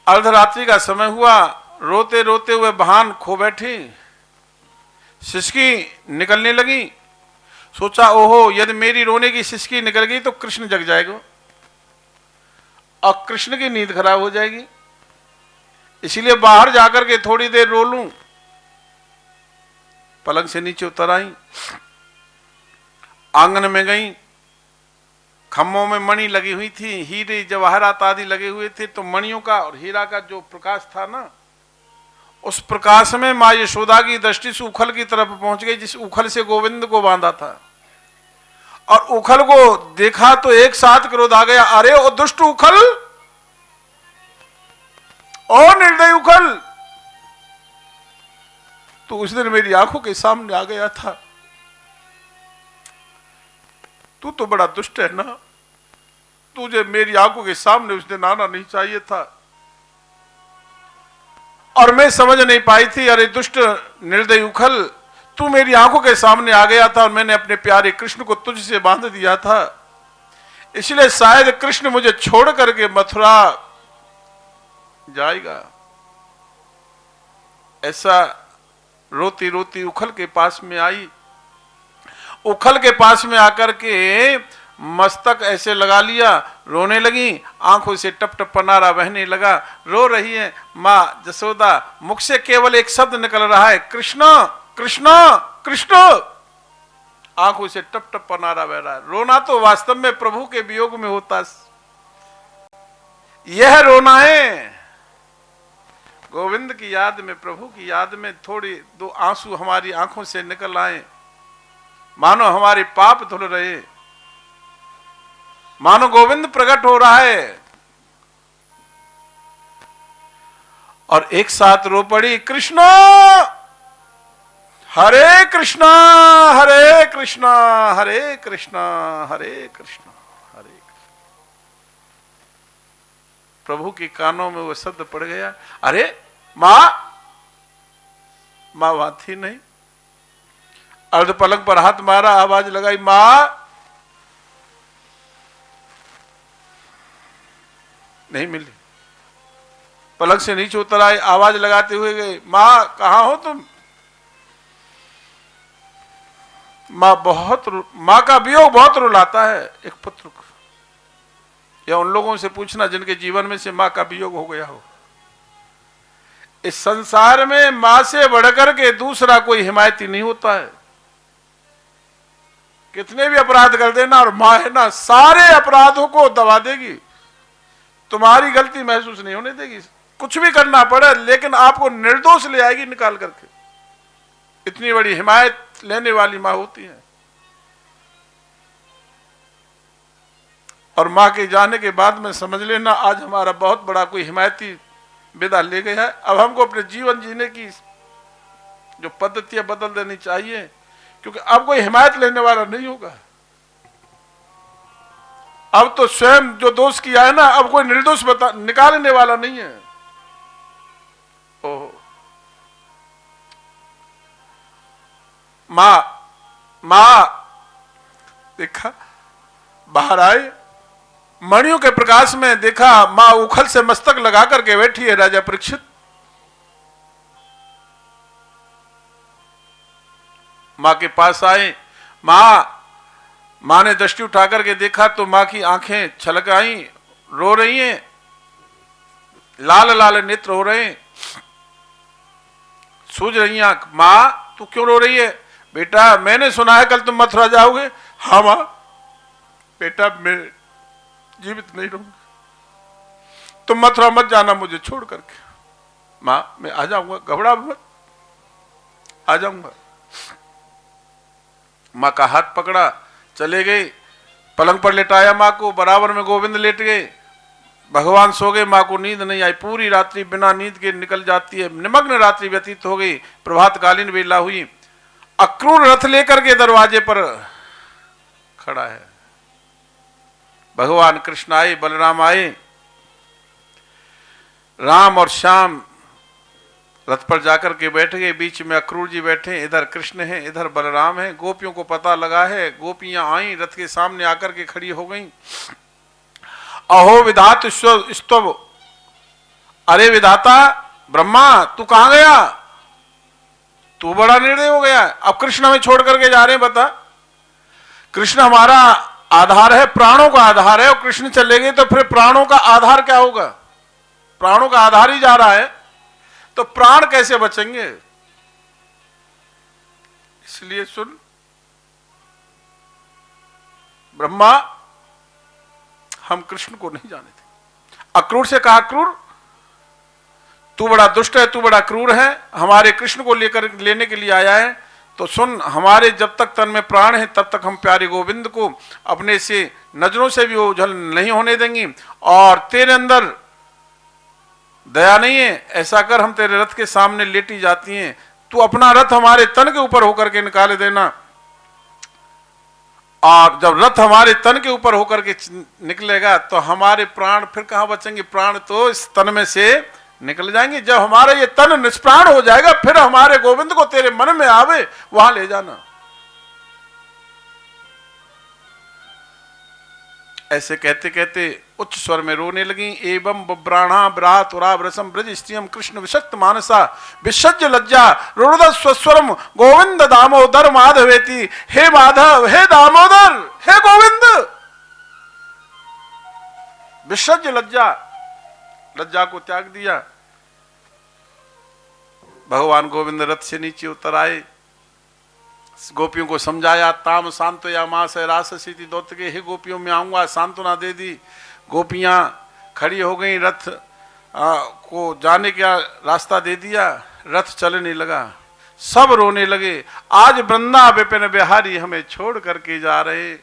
अर्धरात्रि का समय हुआ, रोते रोते हुए भान खो बैठी, सिसकी निकलने लगी। सोचा ओहो यदि मेरी रोने की सिसकी निकल गई तो कृष्ण जग जाएगा और कृष्ण की नींद खराब हो जाएगी, इसलिए बाहर जाकर के थोड़ी देर रो लूं। पलंग से नीचे उतर आई, आंगन में गई, खम्भों में मणि लगी हुई थी, हीरे जवाहरात आदि लगे हुए थे, तो मणियों का और हीरा का जो प्रकाश था ना, उस प्रकाश में मां यशोदा की दृष्टि से उखल की तरफ पहुंच गई, जिस उखल से गोविंद को बांधा था। और उखल को देखा तो एक साथ क्रोध आ गया, अरे ओ दुष्ट उखल, ओ निर्दयी उखल, तो उस दिन मेरी आंखों के सामने आ गया था, तू तो बड़ा दुष्ट है ना, तुझे मेरी आंखों के सामने उस दिन आना नहीं चाहिए था। और मैं समझ नहीं पाई थी, अरे दुष्ट निर्दयी उखल, तू मेरी आंखों के सामने आ गया था और मैंने अपने प्यारे कृष्ण को तुझसे बांध दिया था, इसलिए शायद कृष्ण मुझे छोड़ करके मथुरा जाएगा। ऐसा रोती रोती उखल के पास में आई। उखल के पास में आकर के मस्तक ऐसे लगा लिया, रोने लगी, आंखों से टप टप पनारा बहने लगा, रो रही है मां यशोदा, मुख से केवल एक शब्द निकल रहा है, कृष्ण कृष्ण कृष्ण, आंखों से टप टप पनारा बह रहा है। रोना तो वास्तव में प्रभु के वियोग में होता, यह रोना है गोविंद की याद में, प्रभु की याद में थोड़ी दो आंसू हमारी आंखों से निकल आए, मानो हमारे पाप धुल रहे, मानो गोविंद प्रकट हो रहा है। और एक साथ रो पड़ी, कृष्ण हरे कृष्णा हरे कृष्णा हरे कृष्णा हरे कृष्णा हरे कृष्णा। प्रभु के कानों में वो शब्द पड़ गया, अरे मां, मां वहां थी नहीं। अर्ध पलंग पर हाथ मारा, आवाज लगाई, मां, नहीं मिली। पलंग से नीचे उतर आए, आवाज लगाते हुए गए, मां कहां हो तुम। मां का वियोग बहुत रुलाता है एक पुत्र को, या उन लोगों से पूछना जिनके जीवन में से मां का वियोग हो गया हो। इस संसार में मां से बढ़कर के दूसरा कोई हिमायती नहीं होता है। कितने भी अपराध कर देना, और मां है ना, सारे अपराधों को दबा देगी, तुम्हारी गलती महसूस नहीं होने देगी, कुछ भी करना पड़े लेकिन आपको निर्दोष ले आएगी निकाल करके। इतनी बड़ी हिमायत लेने वाली मां होती है। और मां के जाने के बाद में समझ लेना आज हमारा बहुत बड़ा कोई हिमायती विदा ले गया है। अब हमको अपने जीवन जीने की जो पद्धतियां बदल देनी चाहिए, क्योंकि अब कोई हिमायत लेने वाला नहीं होगा। अब तो स्वयं जो दोष किया है ना, अब कोई निर्दोष निकालने वाला नहीं है। ओह मां देखा, बाहर आए, मणियों के प्रकाश में देखा मां उखल से मस्तक लगा करके बैठी है राजा परीक्षित। मां के पास आए, मां ने दृष्टि उठा करके देखा तो मां की आंखें छलक आई, रो रही हैं, लाल लाल नेत्र हो रहे हैं, सूझ रही आंख। मां तू क्यों रो रही है। बेटा मैंने सुना है कल तुम मथुरा जाओगे। हाँ मां, बेटा मैं जीवित नहीं रहूंगी, तुम मथुरा मत जाना मुझे छोड़ करके। मां मैं आ जाऊंगा, घबरा मत, आ जाऊंगा। मां का हाथ पकड़ा, चले गए, पलंग पर लेटाया मां को, बराबर में गोविंद लेट गए, भगवान सो गए। मां को नींद नहीं आई, पूरी रात्रि बिना नींद के निकल जाती है, निमग्न रात्रि व्यतीत हो गई। प्रभातकालीन वेला हुई, अक्रूर रथ लेकर के दरवाजे पर खड़ा है। भगवान कृष्ण आए, बलराम आए, राम और श्याम रथ पर जाकर के बैठ गए। बीच में अक्रूर जी बैठे, इधर कृष्ण है, इधर बलराम है। गोपियों को पता लगा है, गोपियां आई, रथ के सामने आकर के खड़ी हो गईं। अहो विधात स्तव, अरे विधाता ब्रह्मा, तू कहां गया? तू बड़ा निर्दय हो गया, अब कृष्ण हमें छोड़ करके जा रहे हैं, बता। कृष्ण हमारा आधार है, प्राणों का आधार है, और कृष्ण चले गए तो फिर प्राणों का आधार क्या होगा? प्राणों का आधार ही जा रहा है, तो प्राण कैसे बचेंगे? इसलिए सुन ब्रह्मा, हम कृष्ण को नहीं जाने थे। अक्रूर से कहा, अक्रूर तू बड़ा दुष्ट है, तू बड़ा क्रूर है, हमारे कृष्ण को लेने के लिए आया है, तो सुन, हमारे जब तक तन में प्राण है तब तक हम प्यारे गोविंद को अपने से नजरों से भी ओझल नहीं होने देंगे, और तेरे अंदर दया नहीं है, ऐसा कर हम तेरे रथ के सामने लेटी जाती हैं, तू अपना रथ हमारे तन के ऊपर होकर के निकाल देना, और जब रथ हमारे तन के ऊपर होकर के निकलेगा तो हमारे प्राण फिर कहां बचेंगे? प्राण तो इस तन में से निकल जाएंगे। जब हमारा ये तन निष्प्राण हो जाएगा फिर हमारे गोविंद को तेरे मन में आवे वहां ले जाना। ऐसे कहते कहते उच्च स्वर में रोने लगी। एवं ब्राणा ब्रातुरा व्रसम ब्रज स्त्रियम कृष्ण विशक्त मानसा विसज्ज लज्जा रुरुद स्वस्वरम गोविंद दामोदर माधवेति। हे माधव, हे दामोदर, हे गोविंद। विसज्ज लज्जा, लज्जा को त्याग दिया। भगवान गोविंद रथ से नीचे उतर आए, गोपियों को समझाया। ताम शांत या मास है रास सीति दौत के, हे गोपियों में आऊंगा, सांत्वना दे दी। गोपियां खड़ी हो गई, रथ को जाने का रास्ता दे दिया, रथ चलने लगा। सब रोने लगे, आज वृंदा विपिन बिहारी हमें छोड़ करके जा रहे।